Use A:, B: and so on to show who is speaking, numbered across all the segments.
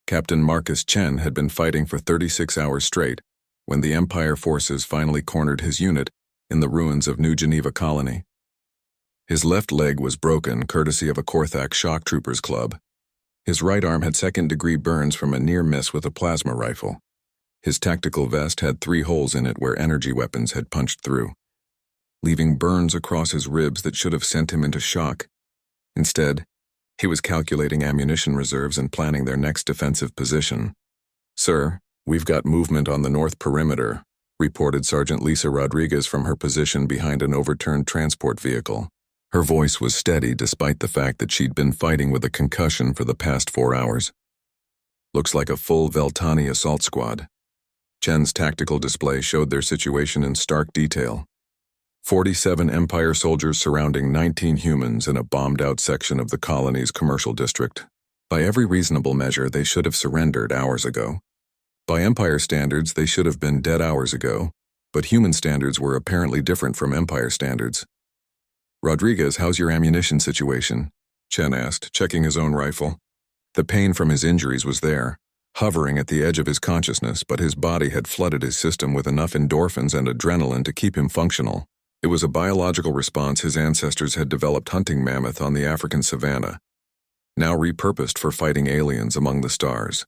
A: Captain Marcus Chen had been fighting for 36 hours straight when the Empire forces finally cornered his unit in the ruins of New Geneva Colony. His left leg was broken courtesy of a Korthak shock troopers club. His right arm had second-degree burns from a near miss with a plasma rifle. His tactical vest had 3 holes in it where energy weapons had punched through, leaving burns across his ribs that should have sent him into shock. Instead, he was calculating ammunition reserves and planning their next defensive position. "Sir, we've got movement on the north perimeter," reported Sergeant Lisa Rodriguez from her position behind an overturned transport vehicle. Her voice was steady despite the fact that she'd been fighting with a concussion for the past 4 hours. "Looks like a full Veltani assault squad." Chen's tactical display showed their situation in stark detail. 47 Empire soldiers surrounding 19 humans in a bombed-out section of the colony's commercial district. By every reasonable measure, they should have surrendered hours ago. By Empire standards, they should have been dead hours ago, but human standards were apparently different from Empire standards. "Rodriguez, how's your ammunition situation?" Chen asked, checking his own rifle. The pain from his injuries was there, hovering at the edge of his consciousness, but his body had flooded his system with enough endorphins and adrenaline to keep him functional. It was a biological response his ancestors had developed hunting mammoth on the African savanna, now repurposed for fighting aliens among the stars.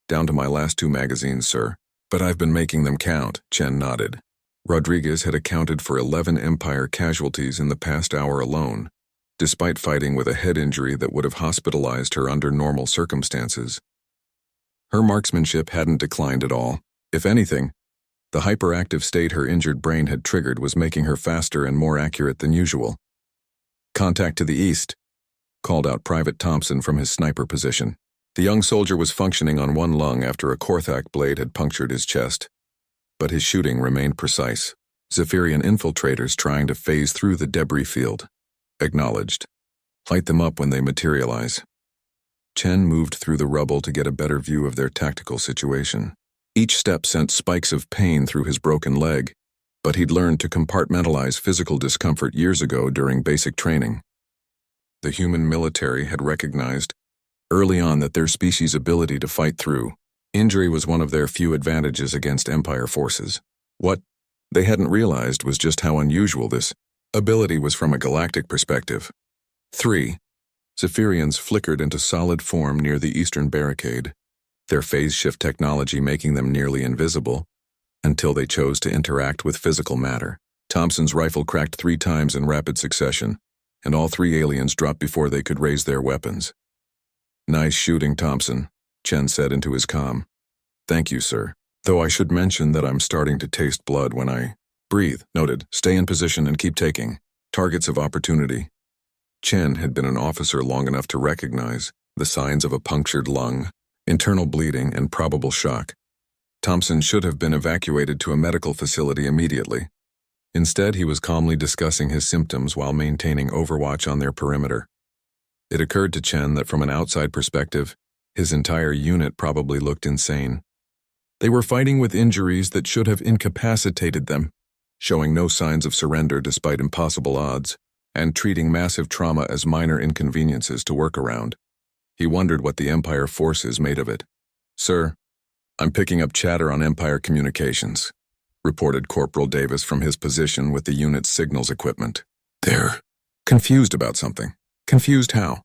A: "Down to my last 2 magazines, sir, but I've been making them count," Chen nodded. Rodriguez had accounted for 11 Empire casualties in the past hour alone, despite fighting with a head injury that would have hospitalized her under normal circumstances. Her marksmanship hadn't declined at all. If anything, the hyperactive state her injured brain had triggered was making her faster and more accurate than usual. "Contact to the east," called out Private Thompson from his sniper position. The young soldier was functioning on one lung after a Korthak blade had punctured his chest, but his shooting remained precise. "Zephyrian infiltrators trying to phase through the debris field. Acknowledged. Light them up when they materialize." Chen moved through the rubble to get a better view of their tactical situation. Each step sent spikes of pain through his broken leg, but he'd learned to compartmentalize physical discomfort years ago during basic training. The human military had recognized early on that their species' ability to fight through injury was one of their few advantages against Empire forces. What they hadn't realized was just how unusual this ability was from a galactic perspective. 3. Zephyrians flickered into solid form near the eastern barricade, their phase shift technology making them nearly invisible, until they chose to interact with physical matter. Thompson's rifle cracked 3 times in rapid succession, and all 3 aliens dropped before they could raise their weapons. "Nice shooting, Thompson," Chen said into his comm. "Thank you, sir. Though I should mention that I'm starting to taste blood when I breathe." Noted. "Stay in position and keep taking targets of opportunity." Chen had been an officer long enough to recognize the signs of a punctured lung, internal bleeding, and probable shock. Thompson should have been evacuated to a medical facility immediately. Instead, he was calmly discussing his symptoms while maintaining overwatch on their perimeter. It occurred to Chen that from an outside perspective, his entire unit probably looked insane. They were fighting with injuries that should have incapacitated them, showing no signs of surrender despite impossible odds, and treating massive trauma as minor inconveniences to work around. He wondered what the Empire forces made of it. "Sir, I'm picking up chatter on Empire communications," reported Corporal Davis from his position with the unit's signals equipment. "They're confused about something." "Confused how?"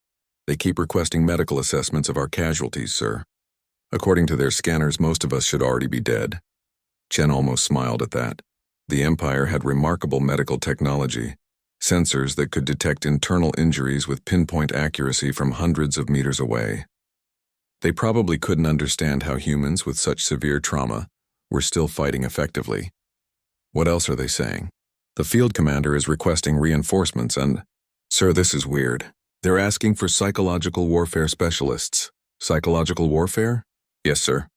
A: "They keep requesting medical assessments of our casualties, sir. According to their scanners, most of us should already be dead." Chen almost smiled at that. The Empire had remarkable medical technology, sensors that could detect internal injuries with pinpoint accuracy from hundreds of meters away. They probably couldn't understand how humans with such severe trauma were still fighting effectively. What else are they saying? "The field commander is requesting reinforcements and—" "Sir, this is weird. They're asking for psychological warfare specialists." "Psychological warfare?" "Yes, sir.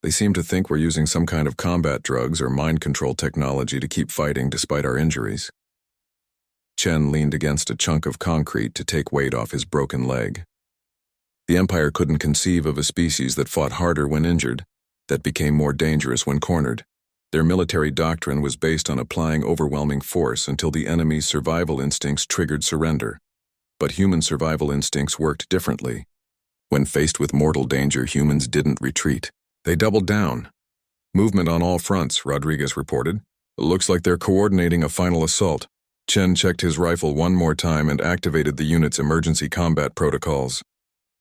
A: They seem to think we're using some kind of combat drugs or mind control technology to keep fighting despite our injuries." Chen leaned against a chunk of concrete to take weight off his broken leg. The Empire couldn't conceive of a species that fought harder when injured, that became more dangerous when cornered. Their military doctrine was based on applying overwhelming force until the enemy's survival instincts triggered surrender. But human survival instincts worked differently. When faced with mortal danger, humans didn't retreat. They doubled down. Movement on all fronts, Rodriguez reported. Looks like they're coordinating a final assault. Chen checked his rifle one more time and activated the unit's emergency combat protocols.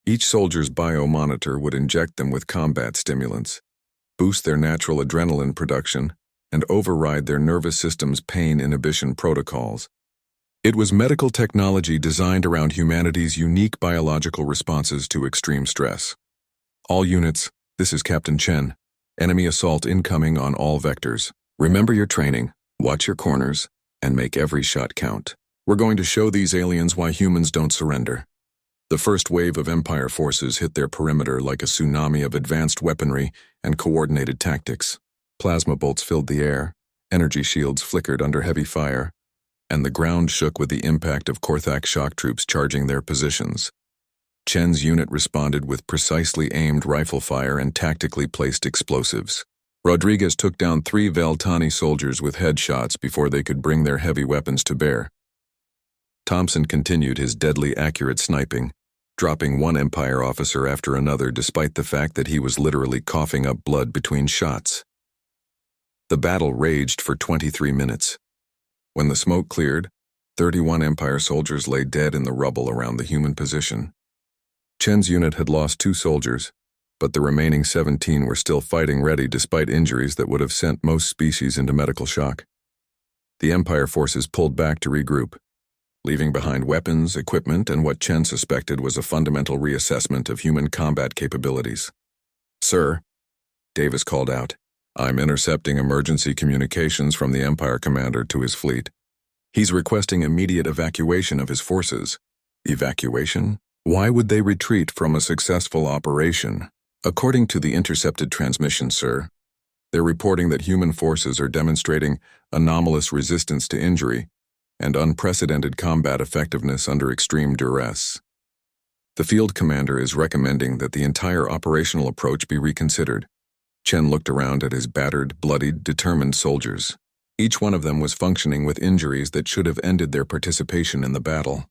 A: Each soldier's biomonitor would inject them with combat stimulants, boost their natural adrenaline production, and override their nervous system's pain inhibition protocols. It was medical technology designed around humanity's unique biological responses to extreme stress. All units, this is Captain Chen. Enemy assault incoming on all vectors. Remember your training, watch your corners, and make every shot count. We're going to show these aliens why humans don't surrender. The first wave of Empire forces hit their perimeter like a tsunami of advanced weaponry and coordinated tactics. Plasma bolts filled the air, energy shields flickered under heavy fire, and the ground shook with the impact of Korthak shock troops charging their positions. Chen's unit responded with precisely aimed rifle fire and tactically placed explosives. Rodriguez took down 3 Veltani soldiers with headshots before they could bring their heavy weapons to bear. Thompson continued his deadly accurate sniping, dropping one Empire officer after another despite the fact that he was literally coughing up blood between shots. The battle raged for 23 minutes. When the smoke cleared, 31 Empire soldiers lay dead in the rubble around the human position. Chen's unit had lost 2 soldiers, but the remaining 17 were still fighting ready despite injuries that would have sent most species into medical shock. The Empire forces pulled back to regroup, leaving behind weapons, equipment, and what Chen suspected was a fundamental reassessment of human combat capabilities. "Sir," Davis called out, "I'm intercepting emergency communications from the Empire commander to his fleet. He's requesting immediate evacuation of his forces." Evacuation? Why would they retreat from a successful operation? According to the intercepted transmission, sir, they're reporting that human forces are demonstrating anomalous resistance to injury and unprecedented combat effectiveness under extreme duress. The field commander is recommending that the entire operational approach be reconsidered. Chen looked around at his battered, bloodied, determined soldiers. Each one of them was functioning with injuries that should have ended their participation in the battle.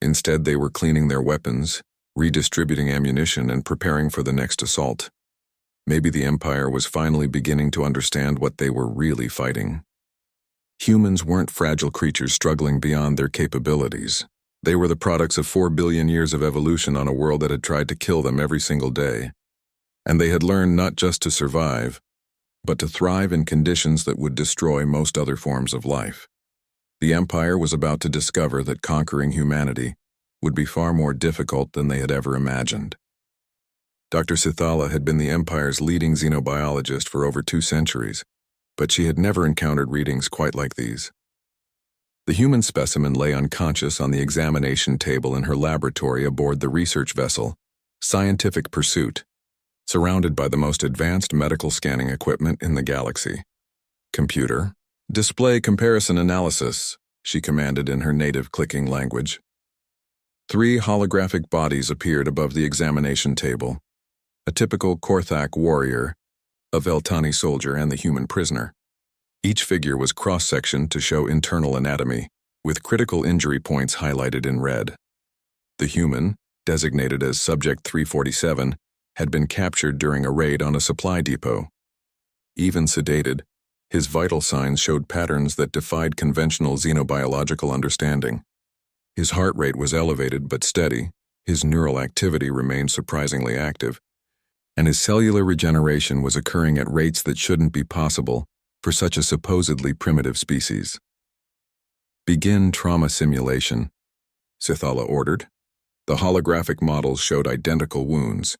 A: Instead, they were cleaning their weapons, redistributing ammunition, and preparing for the next assault. Maybe the Empire was finally beginning to understand what they were really fighting. Humans weren't fragile creatures struggling beyond their capabilities. They were the products of 4 billion years of evolution on a world that had tried to kill them every single day. And they had learned not just to survive, but to thrive in conditions that would destroy most other forms of life. The Empire was about to discover that conquering humanity would be far more difficult than they had ever imagined. Dr. Sithala had been the Empire's leading xenobiologist for over 2 centuries, but she had never encountered readings quite like these. The human specimen lay unconscious on the examination table in her laboratory aboard the research vessel, Scientific Pursuit, surrounded by the most advanced medical scanning equipment in the galaxy. "Computer, display comparison analysis," she commanded in her native clicking language. 3 holographic bodies appeared above the examination table: a typical Korthak warrior, a Veltani soldier, and the human prisoner. Each figure was cross-sectioned to show internal anatomy, with critical injury points highlighted in red. The human, designated as Subject 347, had been captured during a raid on a supply depot. Even sedated, his vital signs showed patterns that defied conventional xenobiological understanding. His heart rate was elevated but steady, his neural activity remained surprisingly active, and his cellular regeneration was occurring at rates that shouldn't be possible for such a supposedly primitive species. "Begin trauma simulation," Sithala ordered. The holographic models showed identical wounds,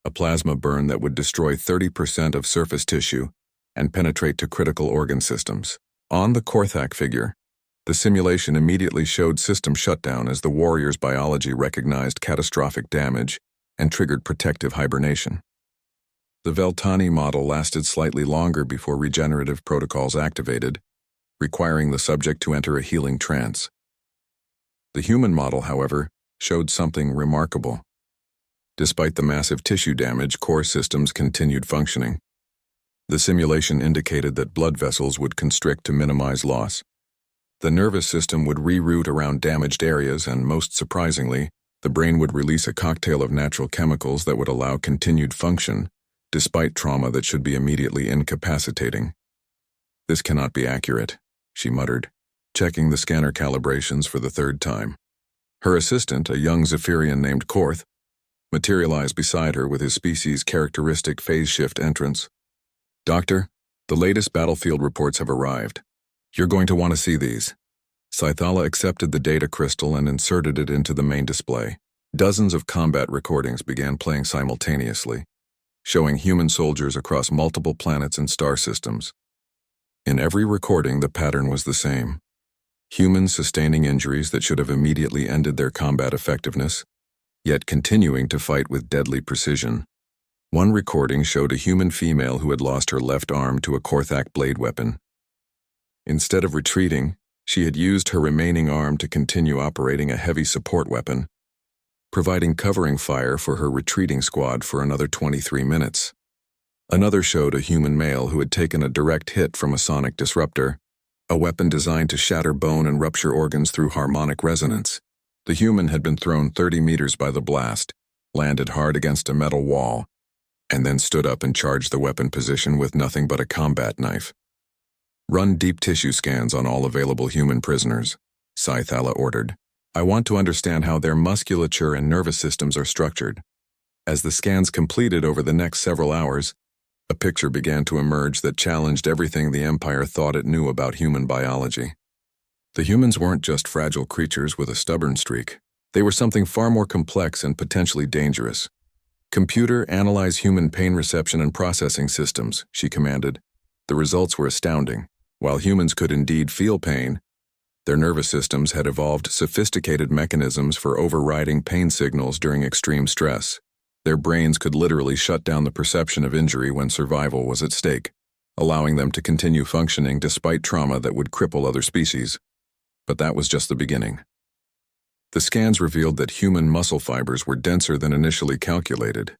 A: a plasma burn that would destroy 30% of surface tissue and penetrate to critical organ systems. On the Korthak figure, the simulation immediately showed system shutdown as the warrior's biology recognized catastrophic damage and triggered protective hibernation. The Veltani model lasted slightly longer before regenerative protocols activated, requiring the subject to enter a healing trance. The human model, however, showed something remarkable. Despite the massive tissue damage, core systems continued functioning. The simulation indicated that blood vessels would constrict to minimize loss. The nervous system would reroute around damaged areas and, most surprisingly, The brain would release a cocktail of natural chemicals that would allow continued function, despite trauma that should be immediately incapacitating. "This cannot be accurate," she muttered, checking the scanner calibrations for the third time. Her assistant, a young Zephyrian named Korth, materialized beside her with his species' characteristic phase shift entrance. "Doctor, the latest battlefield reports have arrived. You're going to want to see these." Scythala accepted the data crystal and inserted it into the main display. Dozens of combat recordings began playing simultaneously, showing human soldiers across multiple planets and star systems. In every recording, the pattern was the same. Humans sustaining injuries that should have immediately ended their combat effectiveness, yet continuing to fight with deadly precision. One recording showed a human female who had lost her left arm to a Korthak blade weapon. Instead of retreating, she had used her remaining arm to continue operating a heavy support weapon, providing covering fire for her retreating squad for another 23 minutes. Another showed a human male who had taken a direct hit from a sonic disruptor, a weapon designed to shatter bone and rupture organs through harmonic resonance. The human had been thrown 30 meters by the blast, landed hard against a metal wall, and then stood up and charged the weapon position with nothing but a combat knife. "Run deep tissue scans on all available human prisoners," Scythala ordered. "I want to understand how their musculature and nervous systems are structured." As the scans completed over the next several hours, a picture began to emerge that challenged everything the Empire thought it knew about human biology. The humans weren't just fragile creatures with a stubborn streak. They were something far more complex and potentially dangerous. "Computer, analyze human pain reception and processing systems," she commanded. The results were astounding. While humans could indeed feel pain, their nervous systems had evolved sophisticated mechanisms for overriding pain signals during extreme stress. Their brains could literally shut down the perception of injury when survival was at stake, allowing them to continue functioning despite trauma that would cripple other species. But that was just the beginning. The scans revealed that human muscle fibers were denser than initially calculated,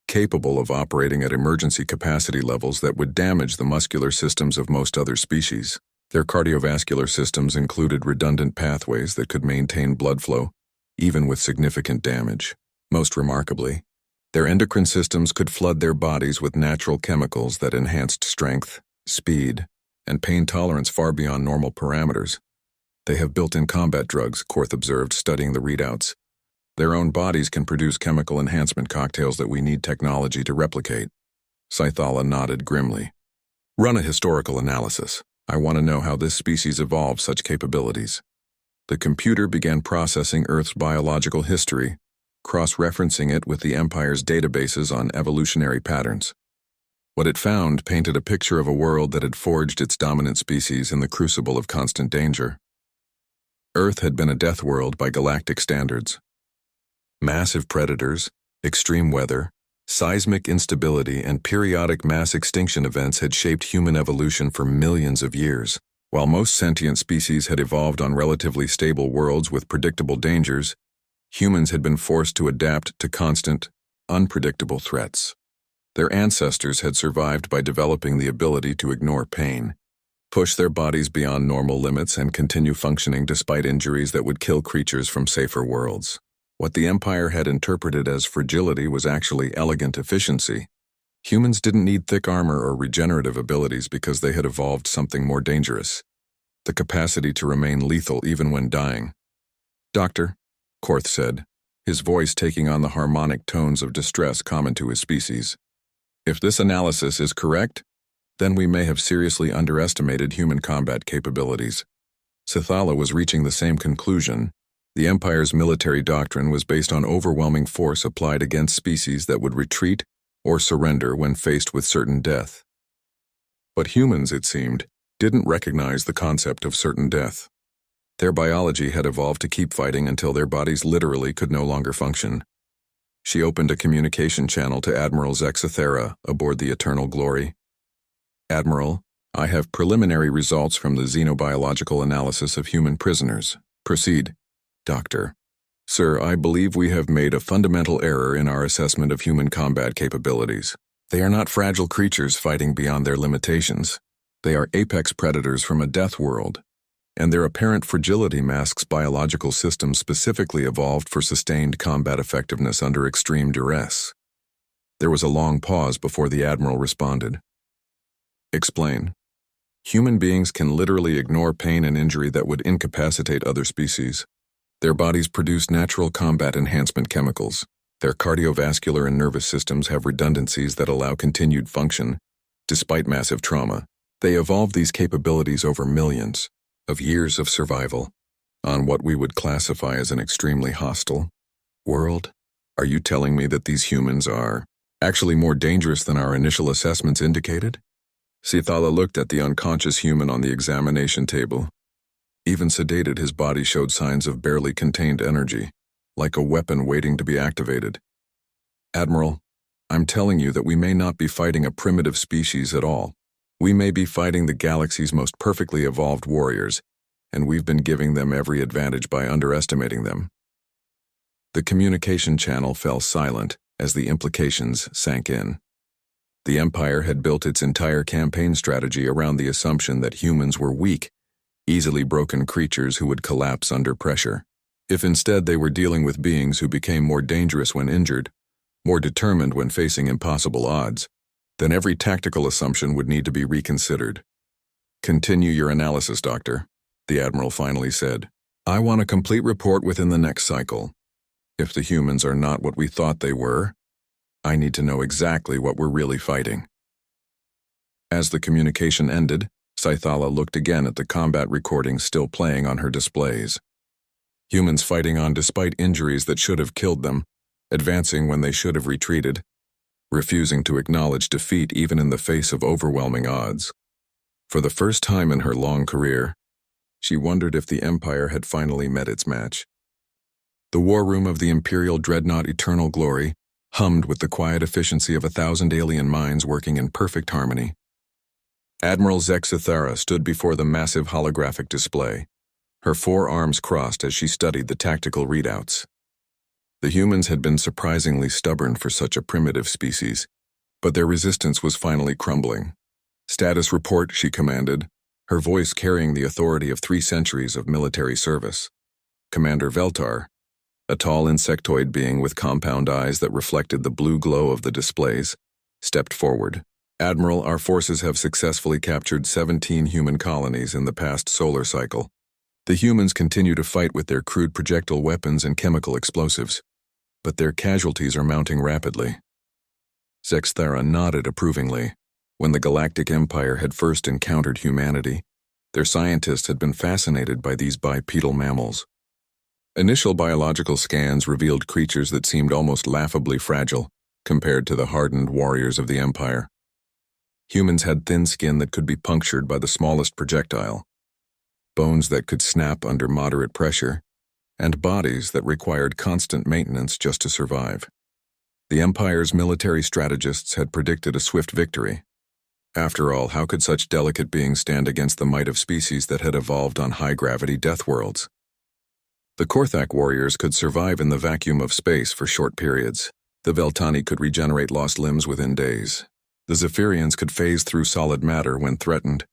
A: capable of operating at emergency capacity levels that would damage the muscular systems of most other species. Their cardiovascular systems included redundant pathways that could maintain blood flow, even with significant damage. Most remarkably, their endocrine systems could flood their bodies with natural chemicals that enhanced strength, speed, and pain tolerance far beyond normal parameters. "They have built-in combat drugs," Korth observed, studying the readouts. "Their own bodies can produce chemical enhancement cocktails that we need technology to replicate." Scythala nodded grimly. "Run a historical analysis. I want to know how this species evolved such capabilities." The computer began processing Earth's biological history, cross-referencing it with the Empire's databases on evolutionary patterns. What it found painted a picture of a world that had forged its dominant species in the crucible of constant danger. Earth had been a death world by galactic standards. Massive predators, extreme weather, seismic instability, and periodic mass extinction events had shaped human evolution for millions of years. While most sentient species had evolved on relatively stable worlds with predictable dangers, humans had been forced to adapt to constant, unpredictable threats. Their ancestors had survived by developing the ability to ignore pain, push their bodies beyond normal limits, and continue functioning despite injuries that would kill creatures from safer worlds. What the Empire had interpreted as fragility was actually elegant efficiency. Humans didn't need thick armor or regenerative abilities because they had evolved something more dangerous: the capacity to remain lethal even when dying. "Doctor," Korth said, his voice taking on the harmonic tones of distress common to his species, "if this analysis is correct, then we may have seriously underestimated human combat capabilities." Scythala was reaching the same conclusion. The Empire's military doctrine was based on overwhelming force applied against species that would retreat or surrender when faced with certain death. But humans, it seemed, didn't recognize the concept of certain death. Their biology had evolved to keep fighting until their bodies literally could no longer function. She opened a communication channel to Admiral Zexathera aboard the Eternal Glory. "Admiral, I have preliminary results from the xenobiological analysis of human prisoners. Proceed." "Doctor." "Sir, I believe we have made a fundamental error in our assessment of human combat capabilities. They are not fragile creatures fighting beyond their limitations. They are apex predators from a death world. and their apparent fragility masks biological systems specifically evolved for sustained combat effectiveness under extreme duress. There was a long pause before the Admiral responded. Explain. Human beings can literally ignore pain and injury that would incapacitate other species. Their bodies produce natural combat enhancement chemicals. Their cardiovascular and nervous systems have redundancies that allow continued function, despite massive trauma. They evolved these capabilities over millions of years of survival on what we would classify as an extremely hostile world. Are you telling me that these humans are actually more dangerous than our initial assessments indicated? Sithala looked at the unconscious human on the examination table. Even sedated, his body showed signs of barely contained energy, like a weapon waiting to be activated. Admiral, I'm telling you that we may not be fighting a primitive species at all. We may be fighting the galaxy's most perfectly evolved warriors, and we've been giving them every advantage by underestimating them. The communication channel fell silent as the implications sank in. The Empire had built its entire campaign strategy around the assumption that humans were weak, easily broken creatures who would collapse under pressure. If instead they were dealing with beings who became more dangerous when injured, more determined when facing impossible odds, then every tactical assumption would need to be reconsidered. Continue your analysis, Doctor, the Admiral finally said. I want a complete report within the next cycle. If the humans are not what we thought they were, I need to know exactly what we're really fighting. As the communication ended, Sithala looked again at the combat recordings still playing on her displays. Humans fighting on despite injuries that should have killed them, advancing when they should have retreated, refusing to acknowledge defeat even in the face of overwhelming odds. For the first time in her long career, she wondered if the Empire had finally met its match. The war room of the Imperial Dreadnought Eternal Glory hummed with the quiet efficiency of 1,000 alien minds working in perfect harmony. Admiral Zexithara stood before the massive holographic display, her 4 arms crossed as she studied the tactical readouts. The humans had been surprisingly stubborn for such a primitive species, but their resistance was finally crumbling. Status report, she commanded, her voice carrying the authority of 3 centuries of military service. Commander Veltar, a tall insectoid being with compound eyes that reflected the blue glow of the displays, stepped forward. Admiral, our forces have successfully captured 17 human colonies in the past solar cycle. The humans continue to fight with their crude projectile weapons and chemical explosives, but their casualties are mounting rapidly. Zexithara nodded approvingly. When the Galactic Empire had first encountered humanity, their scientists had been fascinated by these bipedal mammals. Initial biological scans revealed creatures that seemed almost laughably fragile compared to the hardened warriors of the Empire. Humans had thin skin that could be punctured by the smallest projectile, bones that could snap under moderate pressure, and bodies that required constant maintenance just to survive. The Empire's military strategists had predicted a swift victory. After all, how could such delicate beings stand against the might of species that had evolved on high-gravity death worlds? The Korthak warriors could survive in the vacuum of space for short periods. The Veltani could regenerate lost limbs within days. The Zephyrians could phase through solid matter when threatened.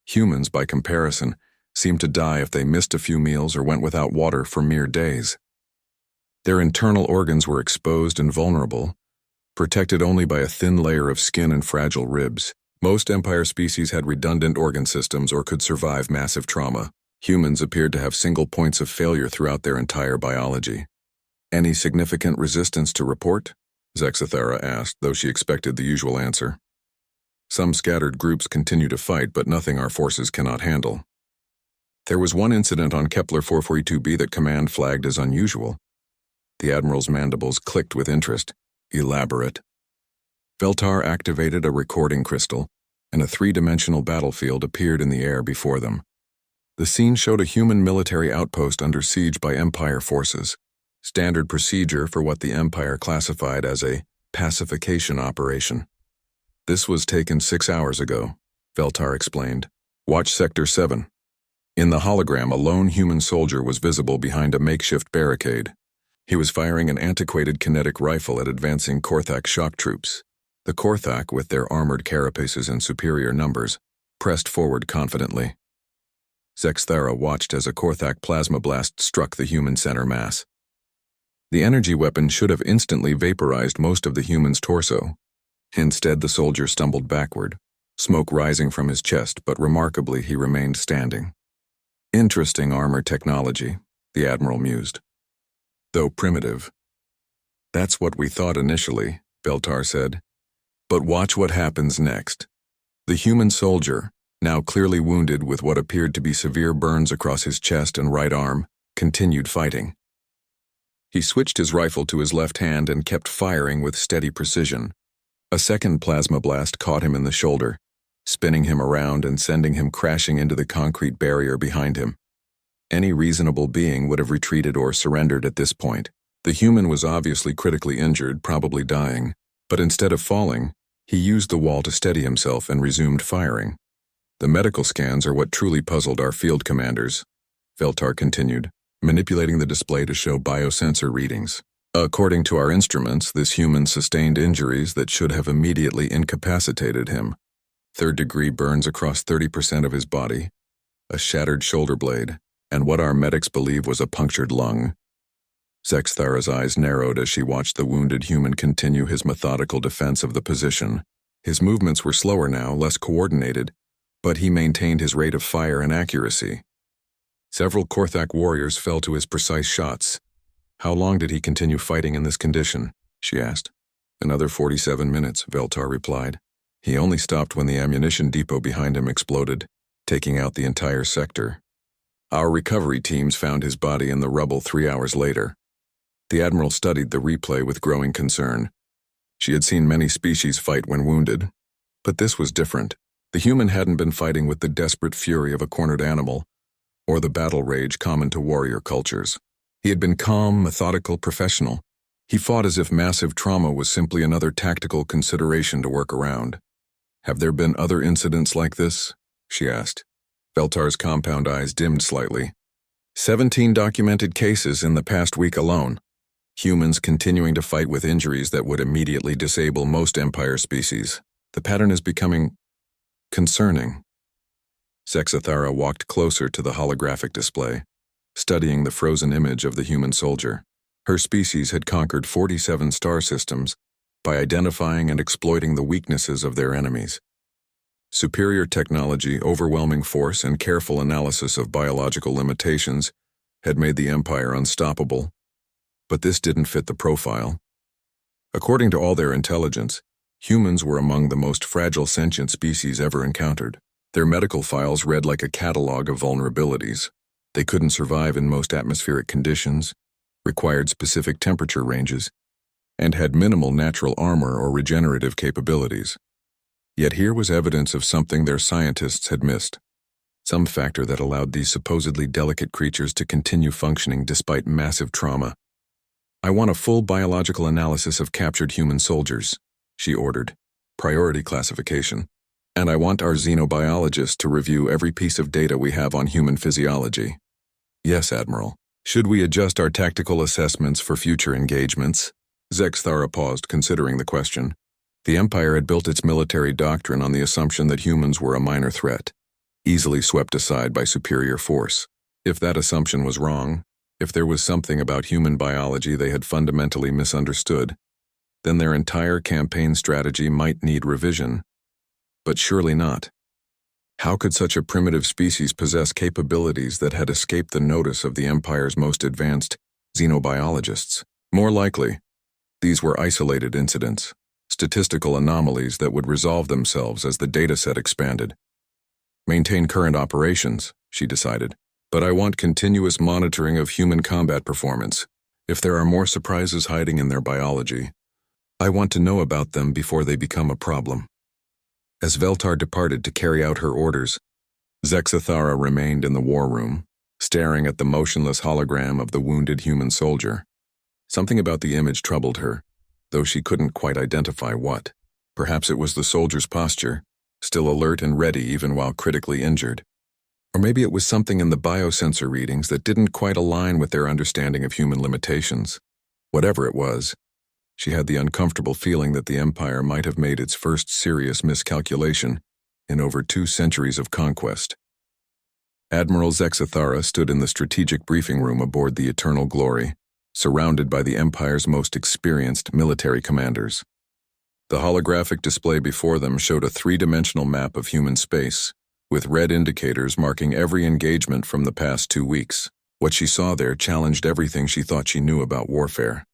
A: Humans, by comparison, seemed to die if they missed a few meals or went without water for mere days. Their internal organs were exposed and vulnerable, protected only by a thin layer of skin and fragile ribs. Most Empire species had redundant organ systems or could survive massive trauma. Humans appeared to have single points of failure throughout their entire biology. Any significant resistance to report? Zexithara asked, though she expected the usual answer. Some scattered groups continue to fight, but nothing our forces cannot handle. There was one incident on Kepler 442b that Command flagged as unusual. The Admiral's mandibles clicked with interest. Elaborate. Veltar activated a recording crystal, and a 3-dimensional battlefield appeared in the air before them. The scene showed a human military outpost under siege by Empire forces, standard procedure for what the Empire classified as a pacification operation. This was taken 6 hours ago, Veltar explained. Watch Sector 7. In the hologram, a lone human soldier was visible behind a makeshift barricade. He was firing an antiquated kinetic rifle at advancing Korthak shock troops. The Korthak, with their armored carapaces and superior numbers, pressed forward confidently. Zexthara watched as a Korthak plasma blast struck the human center mass. The energy weapon should have instantly vaporized most of the human's torso. Instead, the soldier stumbled backward, smoke rising from his chest, but remarkably he remained standing. Interesting armor technology, the Admiral mused. Though primitive. That's what we thought initially, Beltar said. But watch what happens next. The human soldier, now clearly wounded with what appeared to be severe burns across his chest and right arm, continued fighting. He switched his rifle to his left hand and kept firing with steady precision. A second plasma blast caught him in the shoulder, spinning him around and sending him crashing into the concrete barrier behind him. Any reasonable being would have retreated or surrendered at this point. The human was obviously critically injured, probably dying, but instead of falling, he used the wall to steady himself and resumed firing. The medical scans are what truly puzzled our field commanders, Veltar continued, manipulating the display to show biosensor readings. According to our instruments, this human sustained injuries that should have immediately incapacitated him. Third-degree burns across 30% of his body, a shattered shoulder blade, and what our medics believe was a punctured lung. Zexthara's eyes narrowed as she watched the wounded human continue his methodical defense of the position. His movements were slower now, less coordinated, but he maintained his rate of fire and accuracy. Several Korthak warriors fell to his precise shots. How long did he continue fighting in this condition? She asked. Another 47 minutes, Veltar replied. He only stopped when the ammunition depot behind him exploded, taking out the entire sector. Our recovery teams found his body in the rubble 3 hours later. The Admiral studied the replay with growing concern. She had seen many species fight when wounded, but this was different. The human hadn't been fighting with the desperate fury of a cornered animal, or the battle rage common to warrior cultures. He had been calm, methodical, professional. He fought as if massive trauma was simply another tactical consideration to work around. Have there been other incidents like this? She asked. Veltar's compound eyes dimmed slightly. 17 documented cases in the past week alone. Humans continuing to fight with injuries that would immediately disable most Empire species. The pattern is becoming concerning. Zexthara walked closer to the holographic display, studying the frozen image of the human soldier. Her species had conquered 47 star systems by identifying and exploiting the weaknesses of their enemies. Superior technology, overwhelming force, and careful analysis of biological limitations had made the Empire unstoppable. But this didn't fit the profile. According to all their intelligence, humans were among the most fragile sentient species ever encountered. Their medical files read like a catalog of vulnerabilities. They couldn't survive in most atmospheric conditions, required specific temperature ranges, and had minimal natural armor or regenerative capabilities. Yet here was evidence of something their scientists had missed, some factor that allowed these supposedly delicate creatures to continue functioning despite massive trauma. I want a full biological analysis of captured human soldiers, she ordered. Priority classification. And I want our xenobiologist to review every piece of data we have on human physiology. Yes, Admiral. Should we adjust our tactical assessments for future engagements? Zexthara paused, considering the question. The Empire had built its military doctrine on the assumption that humans were a minor threat, easily swept aside by superior force. If that assumption was wrong, if there was something about human biology they had fundamentally misunderstood, then their entire campaign strategy might need revision. But surely not. How could such a primitive species possess capabilities that had escaped the notice of the Empire's most advanced xenobiologists? More likely, these were isolated incidents, statistical anomalies that would resolve themselves as the dataset expanded. Maintain current operations, she decided, but I want continuous monitoring of human combat performance. If there are more surprises hiding in their biology, I want to know about them before they become a problem. As Veltar departed to carry out her orders, Zexthara remained in the war room, staring at the motionless hologram of the wounded human soldier. Something about the image troubled her, though she couldn't quite identify what. Perhaps it was the soldier's posture, still alert and ready even while critically injured. Or maybe it was something in the biosensor readings that didn't quite align with their understanding of human limitations. Whatever it was, she had the uncomfortable feeling that the Empire might have made its first serious miscalculation in over 2 centuries of conquest. Admiral Zexathara stood in the strategic briefing room aboard the Eternal Glory, surrounded by the Empire's most experienced military commanders. The holographic display before them showed a three-dimensional map of human space, with red indicators marking every engagement from the past 2 weeks. What she saw there challenged everything she thought she knew about warfare.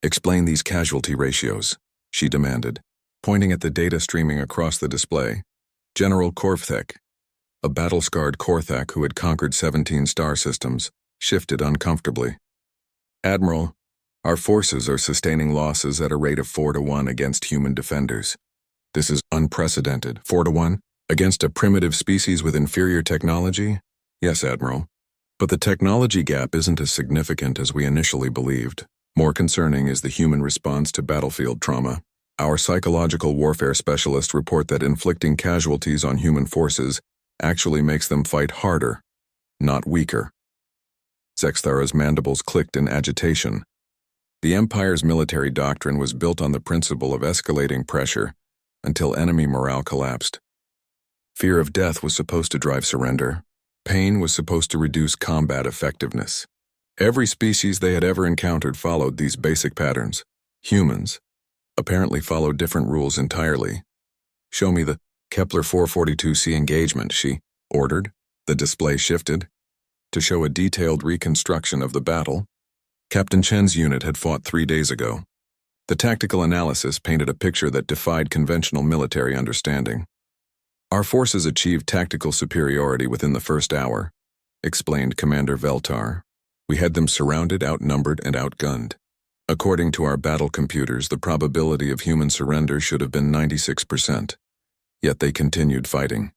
A: "Explain these casualty ratios," she demanded, pointing at the data streaming across the display. General Korvthek, a battle-scarred Korthak who had conquered 17 star systems, shifted uncomfortably. "Admiral, our forces are sustaining losses at a rate of 4-1 against human defenders. This is unprecedented." 4-1? Against a primitive species with inferior technology? Yes, Admiral. But the technology gap isn't as significant as we initially believed. More concerning is the human response to battlefield trauma. Our psychological warfare specialists report that inflicting casualties on human forces actually makes them fight harder, not weaker. Zexthara's mandibles clicked in agitation. The Empire's military doctrine was built on the principle of escalating pressure until enemy morale collapsed. Fear of death was supposed to drive surrender. Pain was supposed to reduce combat effectiveness. Every species they had ever encountered followed these basic patterns. Humans apparently followed different rules entirely. "Show me the Kepler 442c engagement," she ordered. The display shifted to show a detailed reconstruction of the battle. Captain Chen's unit had fought 3 days ago. The tactical analysis painted a picture that defied conventional military understanding. "Our forces achieved tactical superiority within the first hour," explained Commander Veltar. "We had them surrounded, outnumbered, and outgunned. According to our battle computers, the probability of human surrender should have been 96%. Yet they continued fighting.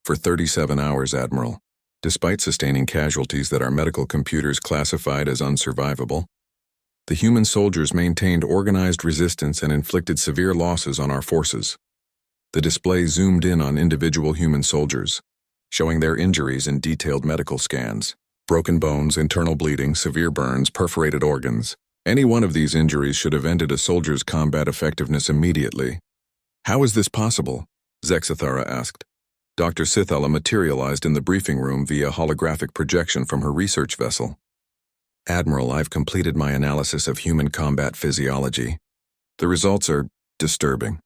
A: For 37 hours, Admiral. Despite sustaining casualties that our medical computers classified as unsurvivable, the human soldiers maintained organized resistance and inflicted severe losses on our forces." The display zoomed in on individual human soldiers, showing their injuries in detailed medical scans. Broken bones, internal bleeding, severe burns, perforated organs. Any one of these injuries should have ended a soldier's combat effectiveness immediately. "How is this possible?" Zexathara asked. Dr. Sithala materialized in the briefing room via holographic projection from her research vessel. "Admiral, I've completed my analysis of human combat physiology. The results are disturbing.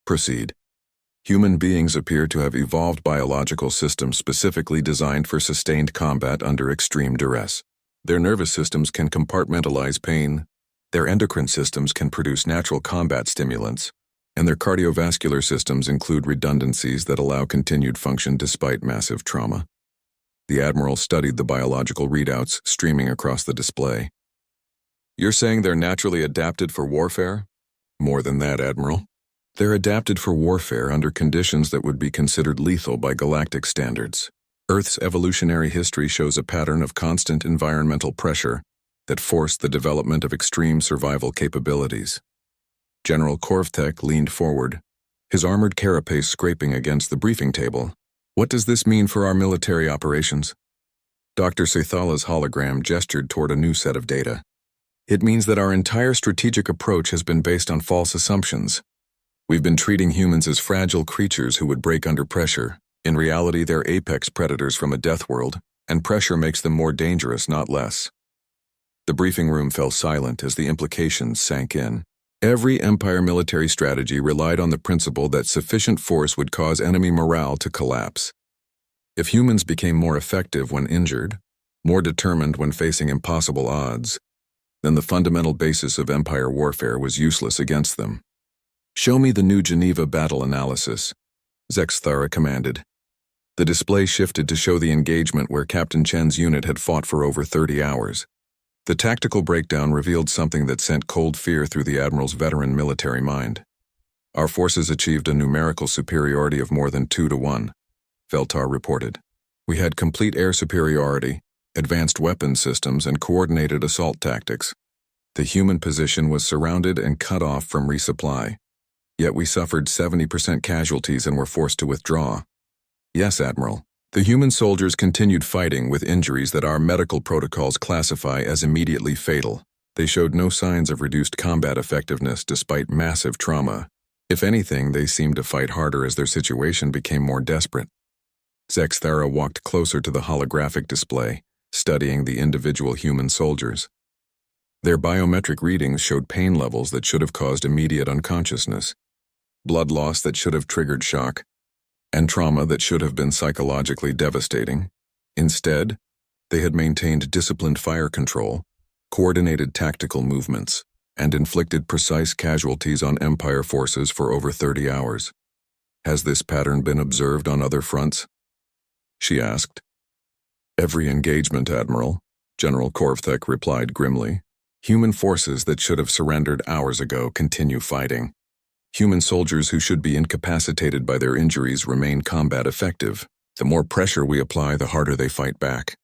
A: Proceed. Human beings appear to have evolved biological systems specifically designed for sustained combat under extreme duress. Their nervous systems can compartmentalize pain, their endocrine systems can produce natural combat stimulants, and their cardiovascular systems include redundancies that allow continued function despite massive trauma." The Admiral studied the biological readouts streaming across the display. "You're saying they're naturally adapted for warfare?" "More than that, Admiral. They're adapted for warfare under conditions that would be considered lethal by galactic standards. Earth's evolutionary history shows a pattern of constant environmental pressure that forced the development of extreme survival capabilities." General Korvthek leaned forward, his armored carapace scraping against the briefing table. "What does this mean for our military operations?" Dr. Sethala's hologram gestured toward a new set of data. "It means that our entire strategic approach has been based on false assumptions. We've been treating humans as fragile creatures who would break under pressure. In reality, they're apex predators from a death world, and pressure makes them more dangerous, not less." The briefing room fell silent as the implications sank in. Every Empire military strategy relied on the principle that sufficient force would cause enemy morale to collapse. If humans became more effective when injured, more determined when facing impossible odds, then the fundamental basis of Empire warfare was useless against them. "Show me the new Geneva battle analysis," Zexthara commanded. The display shifted to show the engagement where Captain Chen's unit had fought for over 30 hours. The tactical breakdown revealed something that sent cold fear through the Admiral's veteran military mind. "Our forces achieved a numerical superiority of more than 2-1, Veltar reported. "We had complete air superiority, advanced weapons systems, and coordinated assault tactics. The human position was surrounded and cut off from resupply. Yet we suffered 70% casualties and were forced to withdraw." "Yes, Admiral. The human soldiers continued fighting with injuries that our medical protocols classify as immediately fatal. They showed no signs of reduced combat effectiveness despite massive trauma. If anything, they seemed to fight harder as their situation became more desperate." Zexthara walked closer to the holographic display, studying the individual human soldiers. Their biometric readings showed pain levels that should have caused immediate unconsciousness, blood loss that should have triggered shock, and trauma that should have been psychologically devastating. Instead, they had maintained disciplined fire control, coordinated tactical movements, and inflicted precise casualties on Empire forces for over 30 hours. Has this pattern been observed on other fronts? She asked. Every engagement, Admiral, General Korvthek replied grimly. Human forces that should have surrendered hours ago continue fighting. Human soldiers who should be incapacitated by their injuries remain combat effective. The more pressure we apply, the harder they fight back.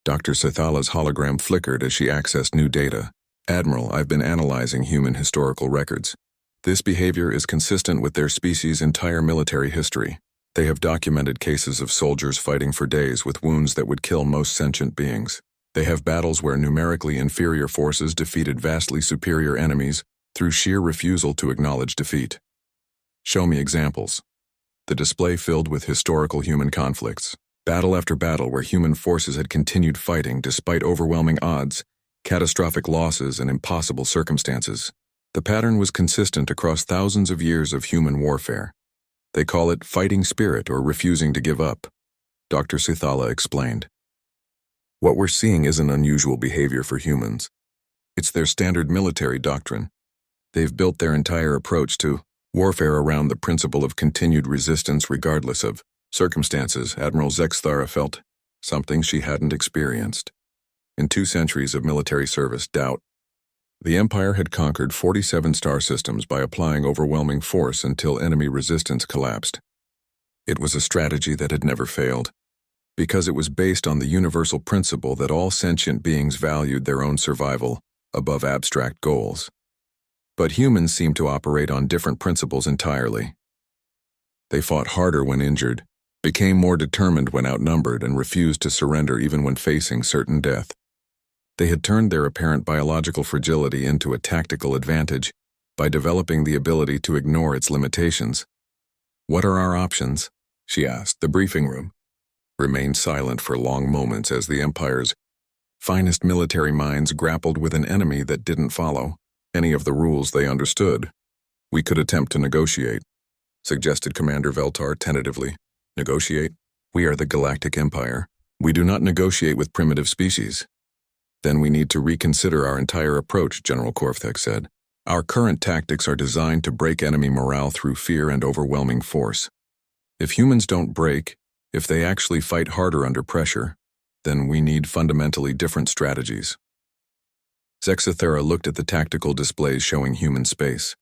A: Dr. Sathala's hologram flickered as she accessed new data. Admiral, I've been analyzing human historical records. This behavior is consistent with their species' entire military history. They have documented cases of soldiers fighting for days with wounds that would kill most sentient beings. They have battles where numerically inferior forces defeated vastly superior enemies through sheer refusal to acknowledge defeat. Show me examples. The display filled with historical human conflicts. Battle after battle where human forces had continued fighting despite overwhelming odds, catastrophic losses, and impossible circumstances. The pattern was consistent across thousands of years of human warfare. They call it fighting spirit or refusing to give up, Dr. Sithala explained. What we're seeing isn't unusual behavior for humans. It's their standard military doctrine. They've built their entire approach to warfare around the principle of continued resistance regardless of circumstances. Admiral Zexthara felt something she hadn't experienced. In 2 centuries of military service, doubt. The Empire had conquered 47 star systems by applying overwhelming force until enemy resistance collapsed. It was a strategy that had never failed, because it was based on the universal principle that all sentient beings valued their own survival above abstract goals. But humans seemed to operate on different principles entirely. They fought harder when injured, became more determined when outnumbered, and refused to surrender even when facing certain death. They had turned their apparent biological fragility into a tactical advantage by developing the ability to ignore its limitations. What are our options? She asked. The briefing room remained silent for long moments as the Empire's finest military minds grappled with an enemy that didn't follow any of the rules they understood. We could attempt to negotiate, suggested Commander Veltar tentatively. Negotiate? We are the Galactic Empire. We do not negotiate with primitive species. Then we need to reconsider our entire approach, General Korvthek said. Our current tactics are designed to break enemy morale through fear and overwhelming force. If humans don't break, if they actually fight harder under pressure, then we need fundamentally different strategies. Zexthara looked at the tactical displays showing human space.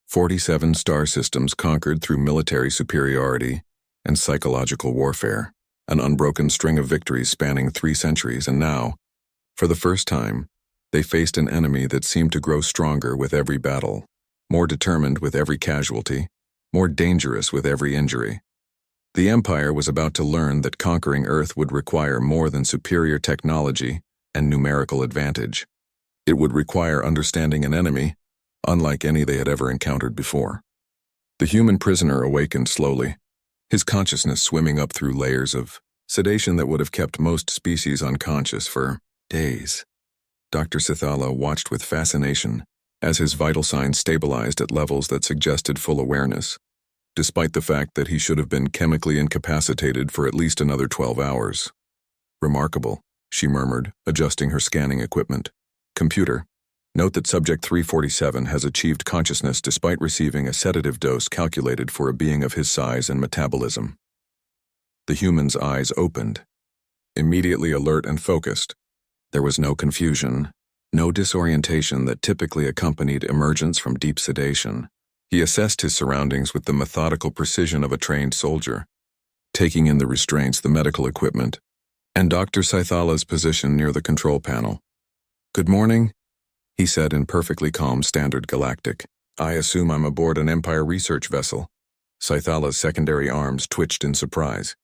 A: 47 star systems conquered through military superiority and psychological warfare, an unbroken string of victories spanning 3 centuries, and now, for the first time, they faced an enemy that seemed to grow stronger with every battle, more determined with every casualty, more dangerous with every injury. The Empire was about to learn that conquering Earth would require more than superior technology and numerical advantage. It would require understanding an enemy, unlike any they had ever encountered before. The human prisoner awakened slowly, his consciousness swimming up through layers of sedation that would have kept most species unconscious for days. Dr. Sithala watched with fascination as his vital signs stabilized at levels that suggested full awareness, despite the fact that he should have been chemically incapacitated for at least another 12 hours. Remarkable, she murmured, adjusting her scanning equipment. Computer, note that Subject 347 has achieved consciousness despite receiving a sedative dose calculated for a being of his size and metabolism. The human's eyes opened, immediately alert and focused. There was no confusion, no disorientation that typically accompanied emergence from deep sedation. He assessed his surroundings with the methodical precision of a trained soldier, taking in the restraints, the medical equipment, and Dr. Sithala's position near the control panel. Good morning, he said in perfectly calm standard Galactic. I assume I'm aboard an Empire research vessel. Sithala's secondary arms twitched in surprise.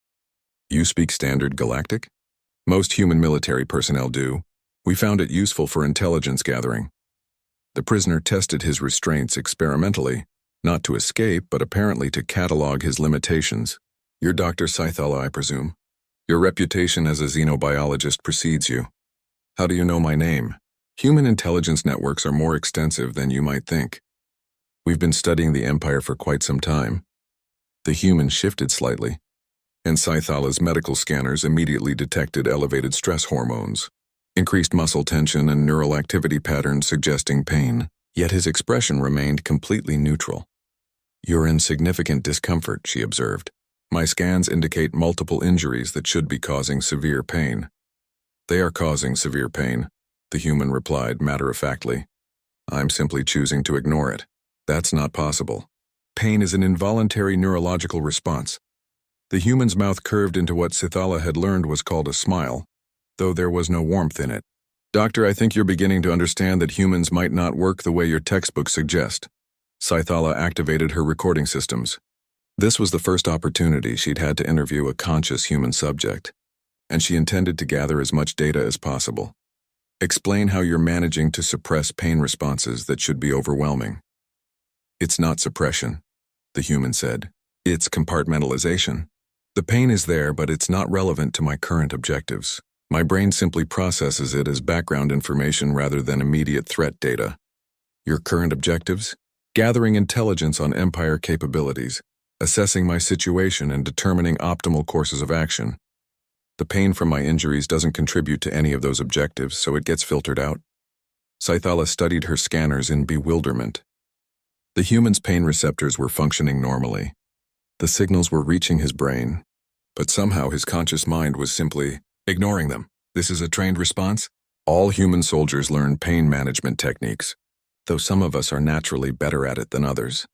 A: You speak standard Galactic? Most human military personnel do. We found it useful for intelligence gathering. The prisoner tested his restraints experimentally, not to escape, but apparently to catalog his limitations. You're Dr. Scythala, I presume. Your reputation as a xenobiologist precedes you. How do you know my name? Human intelligence networks are more extensive than you might think. We've been studying the Empire for quite some time. The human shifted slightly, and Scythala's medical scanners immediately detected elevated stress hormones, increased muscle tension and neural activity patterns suggesting pain, yet his expression remained completely neutral. You're in significant discomfort, she observed. My scans indicate multiple injuries that should be causing severe pain. They are causing severe pain, the human replied matter-of-factly. I'm simply choosing to ignore it. That's not possible. Pain is an involuntary neurological response. The human's mouth curved into what Scythala had learned was called a smile, though there was no warmth in it. Doctor, I think you're beginning to understand that humans might not work the way your textbooks suggest. Scythala activated her recording systems. This was the first opportunity she'd had to interview a conscious human subject, and she intended to gather as much data as possible. Explain how you're managing to suppress pain responses that should be overwhelming. It's not suppression, the human said. It's compartmentalization. The pain is there, but it's not relevant to my current objectives. My brain simply processes it as background information rather than immediate threat data. Your current objectives? Gathering intelligence on Empire capabilities, assessing my situation and determining optimal courses of action. The pain from my injuries doesn't contribute to any of those objectives, so it gets filtered out. Scythala studied her scanners in bewilderment. The human's pain receptors were functioning normally. The signals were reaching his brain, but somehow his conscious mind was simply ignoring them. This is a trained response? All human soldiers learn pain management techniques, though some of us are naturally better at it than others.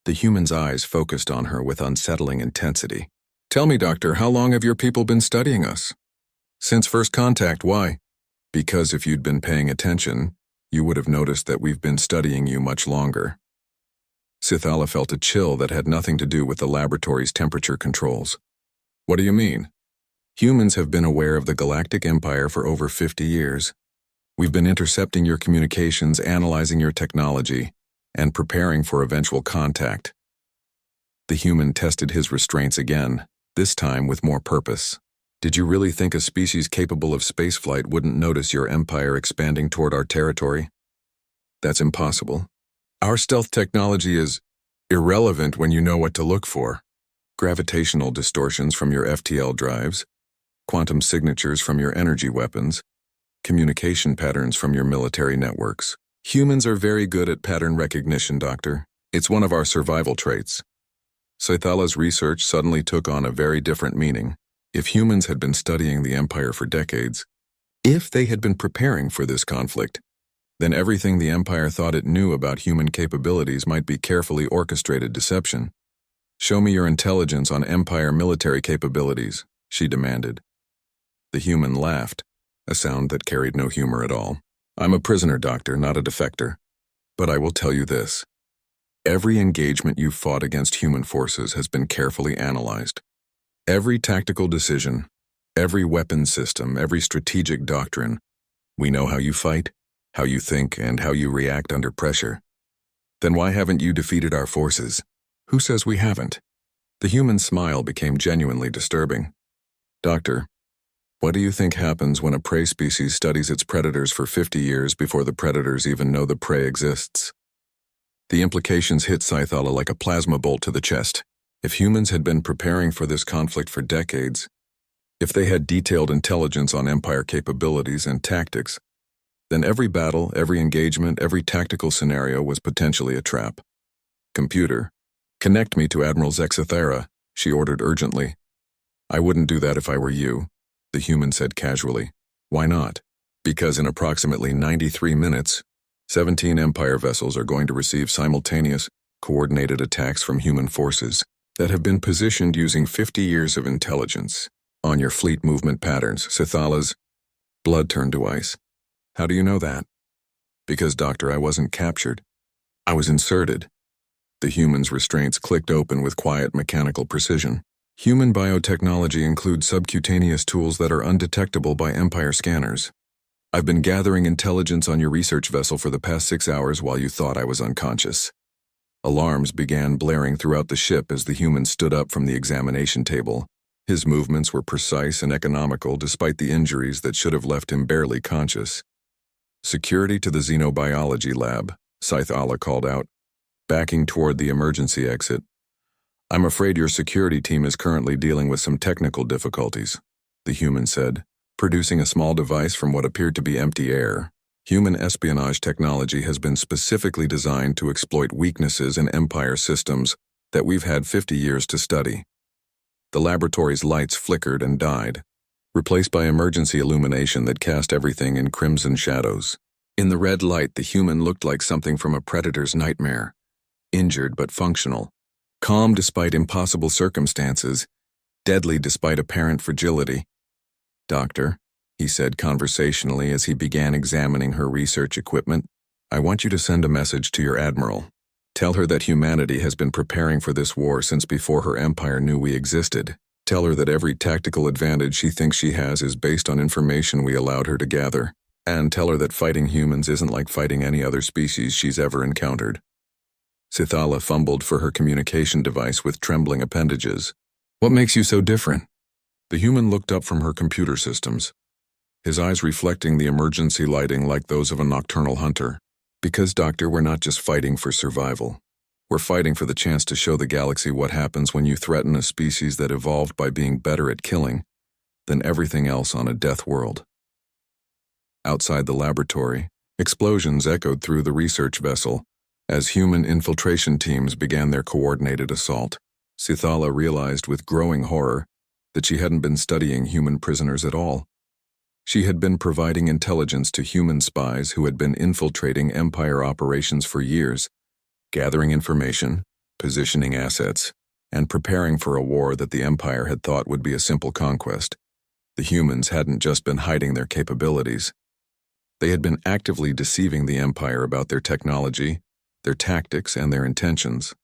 A: The human's eyes focused on her with unsettling intensity. Tell me, doctor, how long have your people been studying us? Since first contact, why? Because if you'd been paying attention, you would have noticed that we've been studying you much longer. Scythala felt a chill that had nothing to do with the laboratory's temperature controls. What do you mean? Humans have been aware of the Galactic Empire for over 50 years. We've been intercepting your communications, analyzing your technology, and preparing for eventual contact. The human tested his restraints again, this time with more purpose. Did you really think a species capable of spaceflight wouldn't notice your empire expanding toward our territory? That's impossible. Our stealth technology is irrelevant when you know what to look for. Gravitational distortions from your FTL drives, quantum signatures from your energy weapons, communication patterns from your military networks. Humans are very good at pattern recognition, Doctor. It's one of our survival traits. Scythala's research suddenly took on a very different meaning. If humans had been studying the Empire for decades, if they had been preparing for this conflict, then everything the Empire thought it knew about human capabilities might be carefully orchestrated deception. Show me your intelligence on Empire military capabilities, she demanded. The human laughed, a sound that carried no humor at all. I'm a prisoner, Doctor, not a defector. But I will tell you this. Every engagement you've fought against human forces has been carefully analyzed. Every tactical decision, every weapon system, every strategic doctrine. We know how you fight, how you think, and how you react under pressure. Then why haven't you defeated our forces? Who says we haven't? The human smile became genuinely disturbing. Doctor, what do you think happens when a prey species studies its predators for 50 years before the predators even know the prey exists? The implications hit Scythala like a plasma bolt to the chest. If humans had been preparing for this conflict for decades, if they had detailed intelligence on Empire capabilities and tactics, then every battle, every engagement, every tactical scenario was potentially a trap. Computer, connect me to Admiral Zexathera, she ordered urgently. I wouldn't do that if I were you, the human said casually. Why not? Because in approximately 93 minutes, 17 Empire vessels are going to receive simultaneous, coordinated attacks from human forces that have been positioned using 50 years of intelligence on your fleet movement patterns. Scythala's blood turned to ice. How do you know that? Because, Doctor, I wasn't captured. I was inserted. The human's restraints clicked open with quiet mechanical precision. Human biotechnology includes subcutaneous tools that are undetectable by Empire scanners. I've been gathering intelligence on your research vessel for the past 6 hours while you thought I was unconscious. Alarms began blaring throughout the ship as the human stood up from the examination table. His movements were precise and economical despite the injuries that should have left him barely conscious. "Security to the xenobiology lab," Sci-Fi called out, backing toward the emergency exit. "I'm afraid your security team is currently dealing with some technical difficulties," the human said, producing a small device from what appeared to be empty air. "Human espionage technology has been specifically designed to exploit weaknesses in Empire systems that we've had 50 years to study." The laboratory's lights flickered and died, replaced by emergency illumination that cast everything in crimson shadows. In the red light, the human looked like something from a predator's nightmare, injured but functional, calm despite impossible circumstances, deadly despite apparent fragility. "Doctor," he said conversationally as he began examining her research equipment, "I want you to send a message to your admiral. Tell her that humanity has been preparing for this war since before her empire knew we existed. Tell her that every tactical advantage she thinks she has is based on information we allowed her to gather. And tell her that fighting humans isn't like fighting any other species she's ever encountered." Sithala fumbled for her communication device with trembling appendages. "What makes you so different?" The human looked up from her computer systems, his eyes reflecting the emergency lighting like those of a nocturnal hunter. "Because, Doctor, we're not just fighting for survival. We're fighting for the chance to show the galaxy what happens when you threaten a species that evolved by being better at killing than everything else on a death world." Outside the laboratory, explosions echoed through the research vessel as human infiltration teams began their coordinated assault. Sithala realized with growing horror that she hadn't been studying human prisoners at all. She had been providing intelligence to human spies who had been infiltrating Empire operations for years, gathering information, positioning assets, and preparing for a war that the Empire had thought would be a simple conquest. The humans hadn't just been hiding their capabilities. They had been actively deceiving the Empire about their technology, their tactics, and their intentions.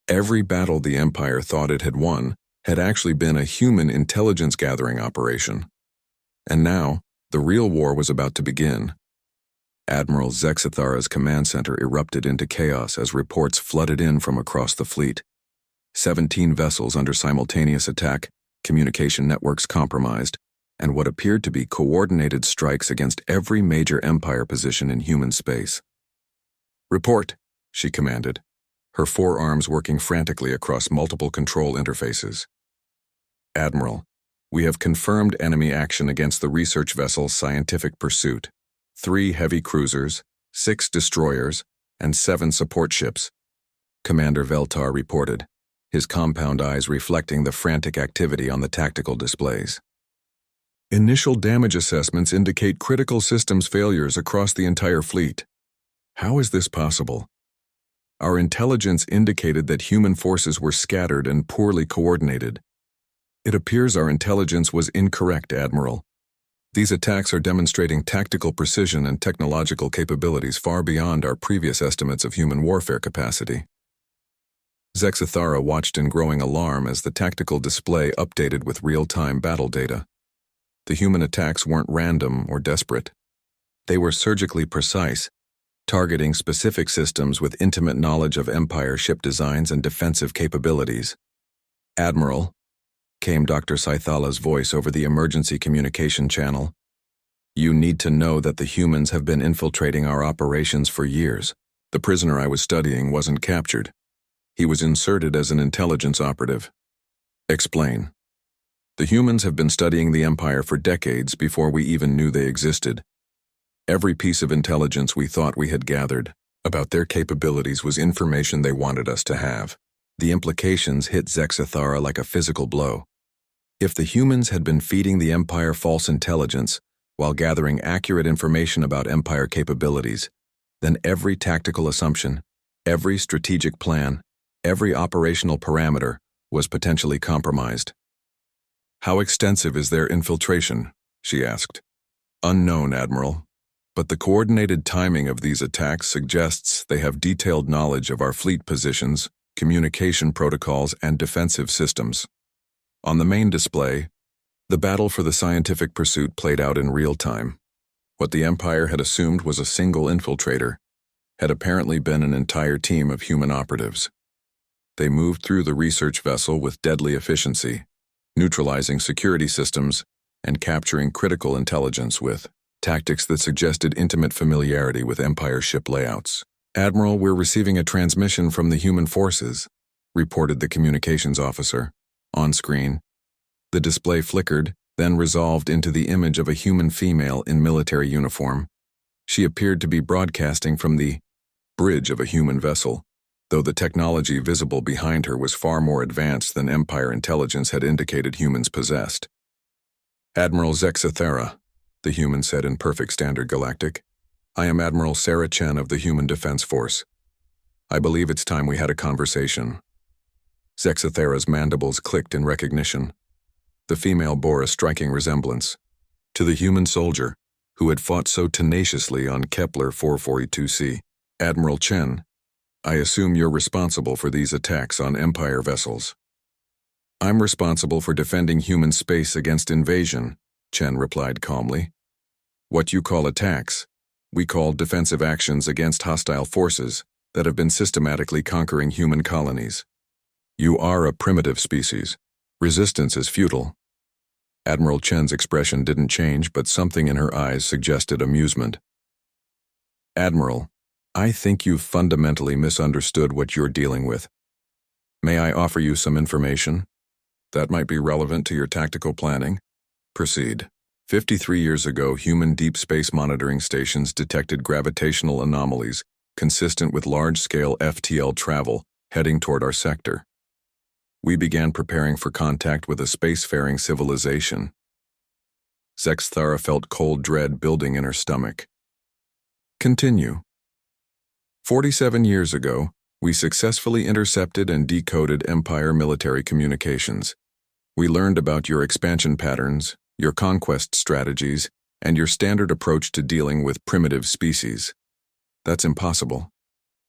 A: Every battle the Empire thought it had won had actually been a human intelligence-gathering operation. And now, the real war was about to begin. Admiral Zexathara's command center erupted into chaos as reports flooded in from across the fleet. 17 vessels under simultaneous attack, communication networks compromised, and what appeared to be coordinated strikes against every major Empire position in human space. "Report," she commanded, her forearms working frantically across multiple control interfaces. "Admiral, we have confirmed enemy action against the research vessel Scientific Pursuit. 3 heavy cruisers, 6 destroyers, and 7 support ships," Commander Veltar reported, his compound eyes reflecting the frantic activity on the tactical displays. "Initial damage assessments indicate critical systems failures across the entire fleet. How is this possible? Our intelligence indicated that human forces were scattered and poorly coordinated. It appears our intelligence was incorrect, Admiral. These attacks are demonstrating tactical precision and technological capabilities far beyond our previous estimates of human warfare capacity." Zexathara watched in growing alarm as the tactical display updated with real-time battle data. The human attacks weren't random or desperate. They were surgically precise, targeting specific systems with intimate knowledge of Empire ship designs and defensive capabilities. "Admiral," came Dr. Saithala's voice over the emergency communication channel, "you need to know that the humans have been infiltrating our operations for years. The prisoner I was studying wasn't captured. He was inserted as an intelligence operative." "Explain." "The humans have been studying the Empire for decades before we even knew they existed. Every piece of intelligence we thought we had gathered about their capabilities was information they wanted us to have." The implications hit Zexathara like a physical blow. If the humans had been feeding the Empire false intelligence while gathering accurate information about Empire capabilities, then every tactical assumption, every strategic plan, every operational parameter was potentially compromised. "How extensive is their infiltration?" she asked. "Unknown, Admiral. But the coordinated timing of these attacks suggests they have detailed knowledge of our fleet positions, communication protocols, and defensive systems." On the main display, the battle for the Scientific Pursuit played out in real time. What the Empire had assumed was a single infiltrator had apparently been an entire team of human operatives. They moved through the research vessel with deadly efficiency, neutralizing security systems and capturing critical intelligence with tactics that suggested intimate familiarity with Empire ship layouts. "Admiral, we're receiving a transmission from the human forces," reported the communications officer. On screen, the display flickered, then resolved into the image of a human female in military uniform. She appeared to be broadcasting from the bridge of a human vessel, though the technology visible behind her was far more advanced than Empire intelligence had indicated humans possessed. "Admiral Zexathera," the human said in perfect standard Galactic. "I am Admiral Sarah Chen of the Human Defense Force. I believe it's time we had a conversation." Zexathera's mandibles clicked in recognition. The female bore a striking resemblance to the human soldier who had fought so tenaciously on Kepler 442c. "Admiral Chen, I assume you're responsible for these attacks on Empire vessels." "I'm responsible for defending human space against invasion," Chen replied calmly. "What you call attacks, we call defensive actions against hostile forces that have been systematically conquering human colonies. You are a primitive species. Resistance is futile." Admiral Chen's expression didn't change, but something in her eyes suggested amusement. "Admiral, I think you've fundamentally misunderstood what you're dealing with. May I offer you some information that might be relevant to your tactical planning?" "Proceed." 53 years ago, human deep space monitoring stations detected gravitational anomalies consistent with large-scale FTL travel heading toward our sector. We began preparing for contact with a spacefaring civilization. Zexathera felt cold dread building in her stomach. "Continue." 47 years ago, we successfully intercepted and decoded Empire military communications. We learned about your expansion patterns, your conquest strategies, and your standard approach to dealing with primitive species. That's impossible.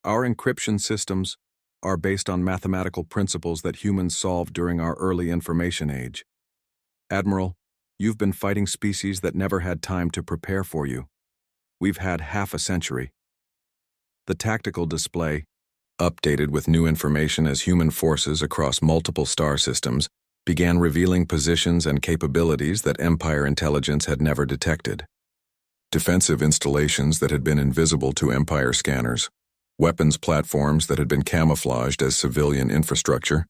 A: Our encryption systems are based on mathematical principles that humans solved during our early information age. Admiral, you've been fighting species that never had time to prepare for you. We've had half a century. The tactical display, updated with new information as human forces across multiple star systems, began revealing positions and capabilities that Empire intelligence had never detected. Defensive installations that had been invisible to Empire scanners, weapons platforms that had been camouflaged as civilian infrastructure,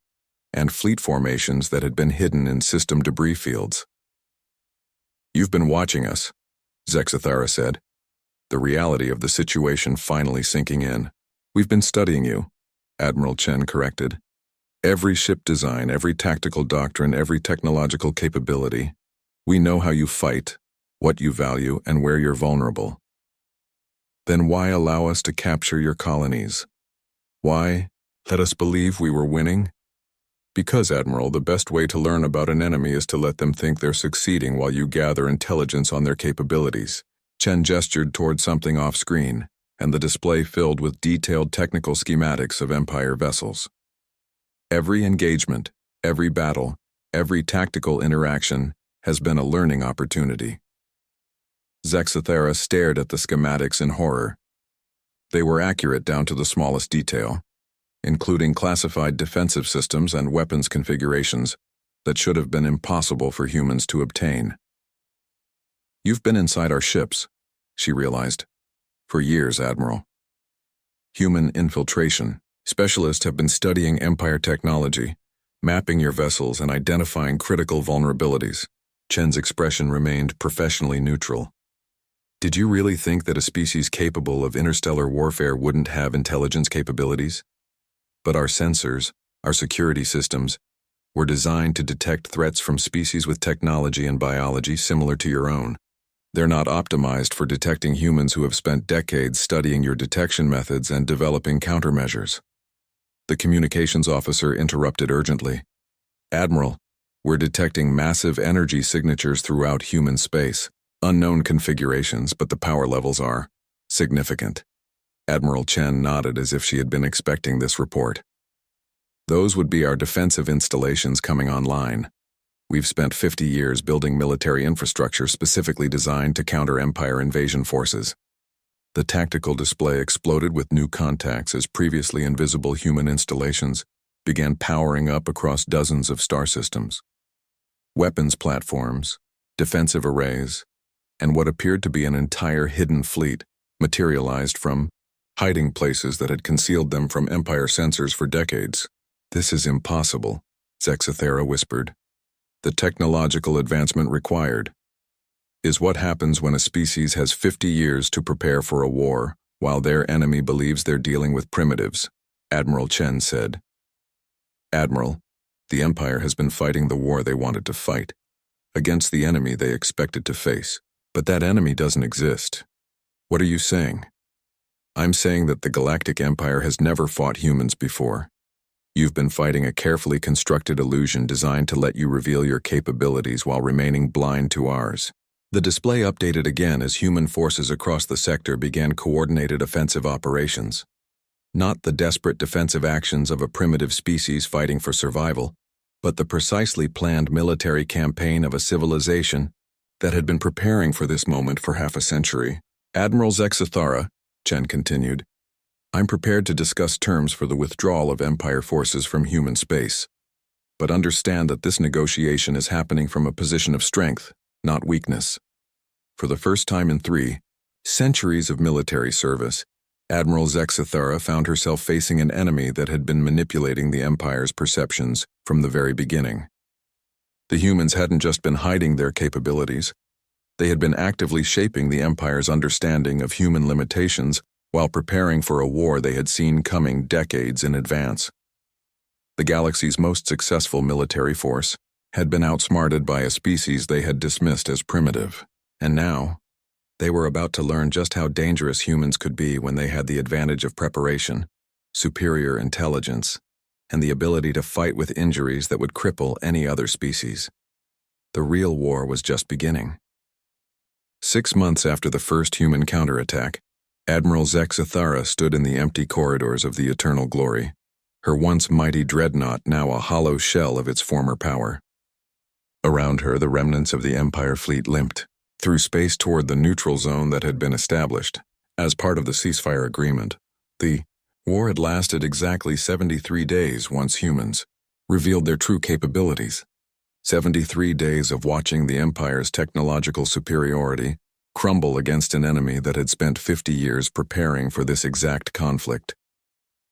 A: and fleet formations that had been hidden in system debris fields. "You've been watching us," Zexathera said, the reality of the situation finally sinking in. "We've been studying you," Admiral Chen corrected. "Every ship design, every tactical doctrine, every technological capability. We know how you fight, what you value, and where you're vulnerable. Then why allow us to capture your colonies? Why let us believe we were winning? Because, Admiral, the best way to learn about an enemy is to let them think they're succeeding while you gather intelligence on their capabilities." Chen gestured toward something off-screen, and the display filled with detailed technical schematics of Empire vessels. Every engagement, every battle, every tactical interaction has been a learning opportunity. Zexathera stared at the schematics in horror. They were accurate down to the smallest detail, including classified defensive systems and weapons configurations that should have been impossible for humans to obtain. "You've been inside our ships," she realized. "For years, Admiral. Human infiltration. Specialists have been studying Empire technology, mapping your vessels and identifying critical vulnerabilities." Chen's expression remained professionally neutral. "Did you really think that a species capable of interstellar warfare wouldn't have intelligence capabilities? But our sensors, our security systems, were designed to detect threats from species with technology and biology similar to your own. They're not optimized for detecting humans who have spent decades studying your detection methods and developing countermeasures." The communications officer interrupted urgently. "Admiral, we're detecting massive energy signatures throughout human space. Unknown configurations, but the power levels are significant." Admiral Chen nodded as if she had been expecting this report. "Those would be our defensive installations coming online. We've spent 50 years building military infrastructure specifically designed to counter Empire invasion forces. The tactical display exploded with new contacts as previously invisible human installations began powering up across dozens of star systems. Weapons platforms, defensive arrays, and what appeared to be an entire hidden fleet materialized from hiding places that had concealed them from Empire sensors for decades. "This is impossible," Zexithera whispered. "The technological advancement required is what happens when a species has 50 years to prepare for a war, while their enemy believes they're dealing with primitives," Admiral Chen said. "Admiral, the Empire has been fighting the war they wanted to fight, against the enemy they expected to face. But that enemy doesn't exist." "What are you saying?" "I'm saying that the Galactic Empire has never fought humans before. You've been fighting a carefully constructed illusion designed to let you reveal your capabilities while remaining blind to ours." The display updated again as human forces across the sector began coordinated offensive operations. Not the desperate defensive actions of a primitive species fighting for survival, but the precisely planned military campaign of a civilization that had been preparing for this moment for half a century. "Admiral Zexithara," Chen continued, "I'm prepared to discuss terms for the withdrawal of Empire forces from human space. But understand that this negotiation is happening from a position of strength, not weakness." For the first time in 3 centuries of military service, Admiral Zexithara found herself facing an enemy that had been manipulating the Empire's perceptions from the very beginning. The humans hadn't just been hiding their capabilities, they had been actively shaping the Empire's understanding of human limitations while preparing for a war they had seen coming decades in advance. The galaxy's most successful military force had been outsmarted by a species they had dismissed as primitive, and now they were about to learn just how dangerous humans could be when they had the advantage of preparation, superior intelligence, and the ability to fight with injuries that would cripple any other species. The real war was just beginning. 6 months after the first human counterattack, Admiral Zexithara stood in the empty corridors of the Eternal Glory, her once mighty dreadnought now a hollow shell of its former power. Around her, the remnants of the Empire fleet limped through space toward the neutral zone that had been established as part of the ceasefire agreement. The war had lasted exactly 73 days once humans revealed their true capabilities. 73 days of watching the Empire's technological superiority crumble against an enemy that had spent 50 years preparing for this exact conflict.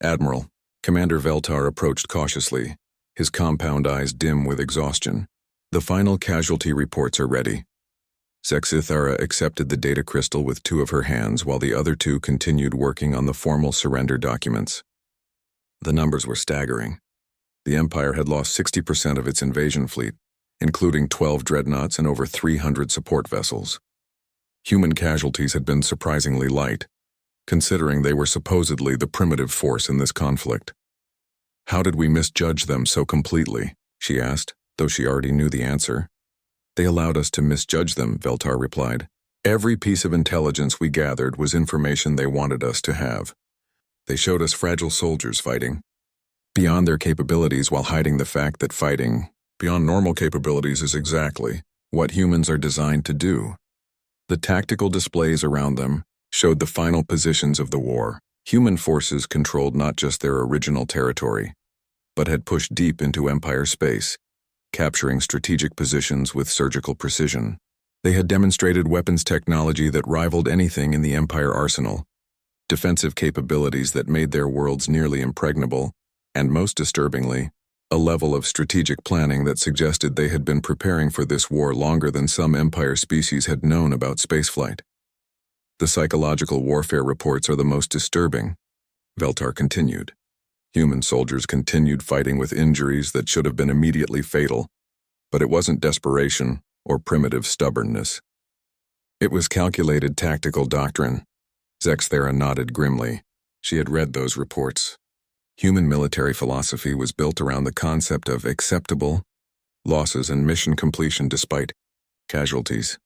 A: "Admiral," Commander Veltar approached cautiously, his compound eyes dim with exhaustion. "The final casualty reports are ready." Zexithara accepted the data crystal with 2 of her hands while the other 2 continued working on the formal surrender documents. The numbers were staggering. The Empire had lost 60% of its invasion fleet, including 12 dreadnoughts and over 300 support vessels. Human casualties had been surprisingly light, considering they were supposedly the primitive force in this conflict. "How did we misjudge them so completely?" she asked, though she already knew the answer. "They allowed us to misjudge them," Veltar replied. "Every piece of intelligence we gathered was information they wanted us to have. They showed us fragile soldiers fighting beyond their capabilities while hiding the fact that fighting beyond normal capabilities is exactly what humans are designed to do." The tactical displays around them showed the final positions of the war. Human forces controlled not just their original territory, but had pushed deep into Empire space, capturing strategic positions with surgical precision. They had demonstrated weapons technology that rivaled anything in the Empire arsenal, defensive capabilities that made their worlds nearly impregnable, and most disturbingly, a level of strategic planning that suggested they had been preparing for this war longer than some Empire species had known about spaceflight. "The psychological warfare reports are the most disturbing," Veltar continued. Human soldiers continued fighting with injuries that should have been immediately fatal, but it wasn't desperation or primitive stubbornness. It was calculated tactical doctrine. Zexithara nodded grimly. She had read those reports. Human military philosophy was built around the concept of acceptable losses and mission completion despite casualties.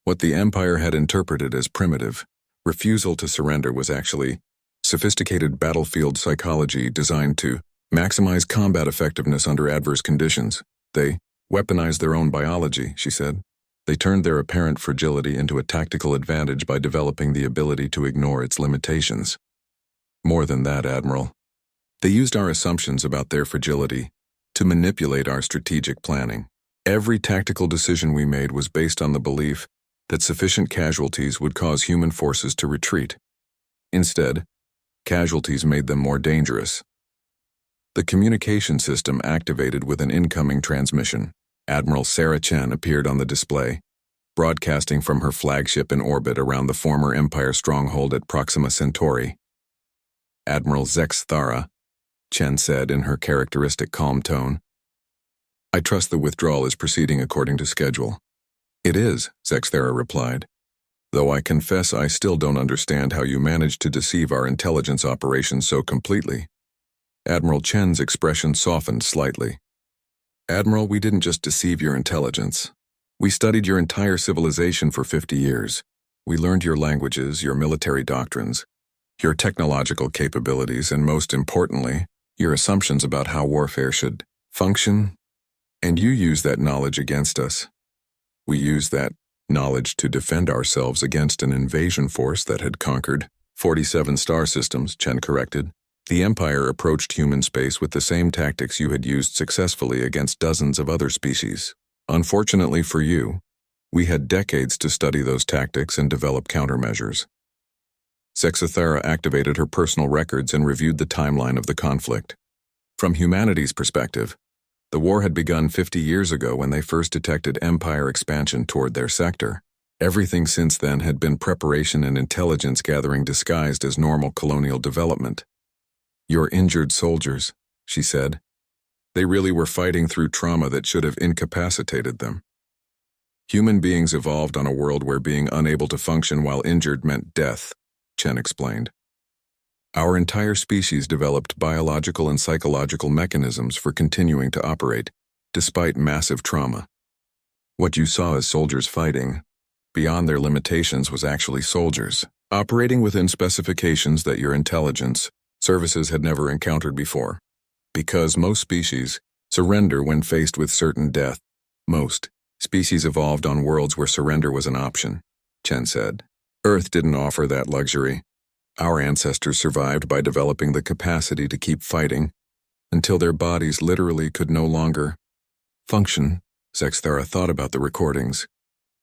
A: What the Empire had interpreted as primitive refusal to surrender was actually sophisticated battlefield psychology designed to maximize combat effectiveness under adverse conditions. "They weaponized their own biology," she said. They turned their apparent fragility into a tactical advantage by developing the ability to ignore its limitations. More than that, Admiral. They used our assumptions about their fragility to manipulate our strategic planning. Every tactical decision we made was based on the belief that sufficient casualties would cause human forces to retreat. Instead, casualties made them more dangerous. The communication system activated with an incoming transmission. Admiral Sarah Chen appeared on the display, broadcasting from her flagship in orbit around the former Empire stronghold at Proxima Centauri. Admiral Zex Thara, Chen said in her characteristic calm tone. I trust the withdrawal is proceeding according to schedule. It is, Zex Thara replied, though I confess I still don't understand how you managed to deceive our intelligence operations so completely. Admiral Chen's expression softened slightly. Admiral, we didn't just deceive your intelligence. We studied your entire civilization for 50 years. We learned your languages, your military doctrines, your technological capabilities, and most importantly, your assumptions about how warfare should function. And you used that knowledge against us. We used that knowledge to defend ourselves against an invasion force that had conquered 47 star systems, Chen corrected. The Empire approached human space with the same tactics you had used successfully against dozens of other species. Unfortunately for you, we had decades to study those tactics and develop countermeasures. Zexathara activated her personal records and reviewed the timeline of the conflict. From humanity's perspective, the war had begun 50 years ago when they first detected Empire expansion toward their sector. Everything since then had been preparation and intelligence gathering disguised as normal colonial development. Your injured soldiers, she said. They really were fighting through trauma that should have incapacitated them. Human beings evolved on a world where being unable to function while injured meant death, Chen explained. Our entire species developed biological and psychological mechanisms for continuing to operate, despite massive trauma. What you saw as soldiers fighting, beyond their limitations, was actually soldiers, operating within specifications that your intelligence services had never encountered before. Because most species surrender when faced with certain death. Most species evolved on worlds where surrender was an option, Chen said. Earth didn't offer that luxury. Our ancestors survived by developing the capacity to keep fighting until their bodies literally could no longer function. Zexthara thought about the recordings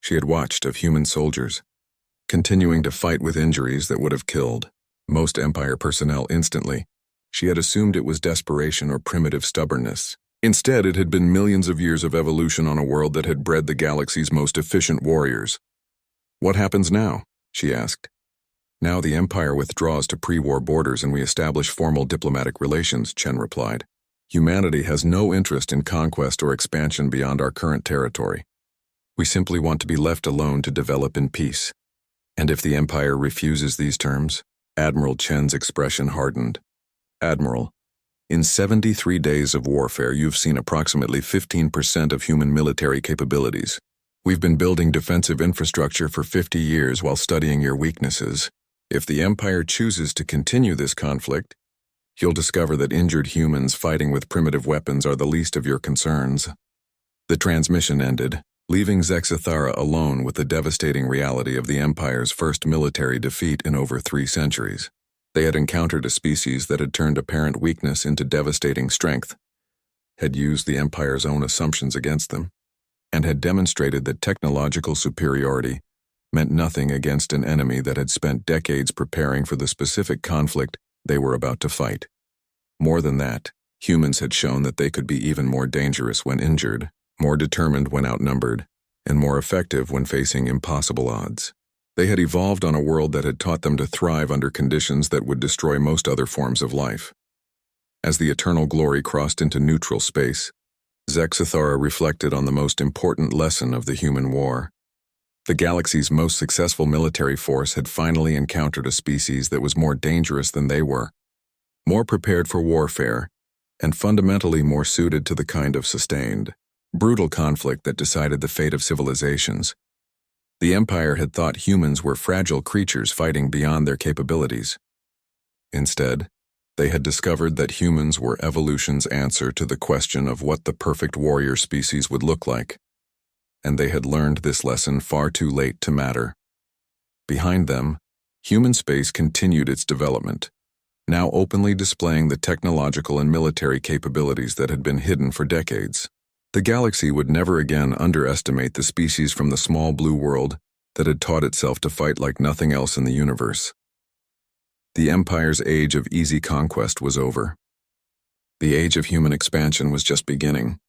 A: she had watched of human soldiers continuing to fight with injuries that would have killed most Empire personnel instantly. She had assumed it was desperation or primitive stubbornness. Instead, it had been millions of years of evolution on a world that had bred the galaxy's most efficient warriors. What happens now? She asked. Now the Empire withdraws to pre-war borders and we establish formal diplomatic relations, Chen replied. Humanity has no interest in conquest or expansion beyond our current territory. We simply want to be left alone to develop in peace. And if the Empire refuses these terms? Admiral Chen's expression hardened. Admiral, in 73 days of warfare, you've seen approximately 15% of human military capabilities. We've been building defensive infrastructure for 50 years while studying your weaknesses. If the Empire chooses to continue this conflict, you'll discover that injured humans fighting with primitive weapons are the least of your concerns. The transmission ended, leaving Zexathara alone with the devastating reality of the Empire's first military defeat in over 3 centuries. They had encountered a species that had turned apparent weakness into devastating strength, had used the Empire's own assumptions against them, and had demonstrated that technological superiority meant nothing against an enemy that had spent decades preparing for the specific conflict they were about to fight. More than that, humans had shown that they could be even more dangerous when injured, more determined when outnumbered, and more effective when facing impossible odds. They had evolved on a world that had taught them to thrive under conditions that would destroy most other forms of life. As the eternal glory crossed into neutral space, Zexathara reflected on the most important lesson of the human war. The galaxy's most successful military force had finally encountered a species that was more dangerous than they were, more prepared for warfare, and fundamentally more suited to the kind of sustained, brutal conflict that decided the fate of civilizations. The Empire had thought humans were fragile creatures fighting beyond their capabilities. Instead, they had discovered that humans were evolution's answer to the question of what the perfect warrior species would look like. and they had learned this lesson far too late to matter. Behind them, human space continued its development, now openly displaying the technological and military capabilities that had been hidden for decades. The galaxy would never again underestimate the species from the small blue world that had taught itself to fight like nothing else in the universe. The Empire's age of easy conquest was over. The age of human expansion was just beginning.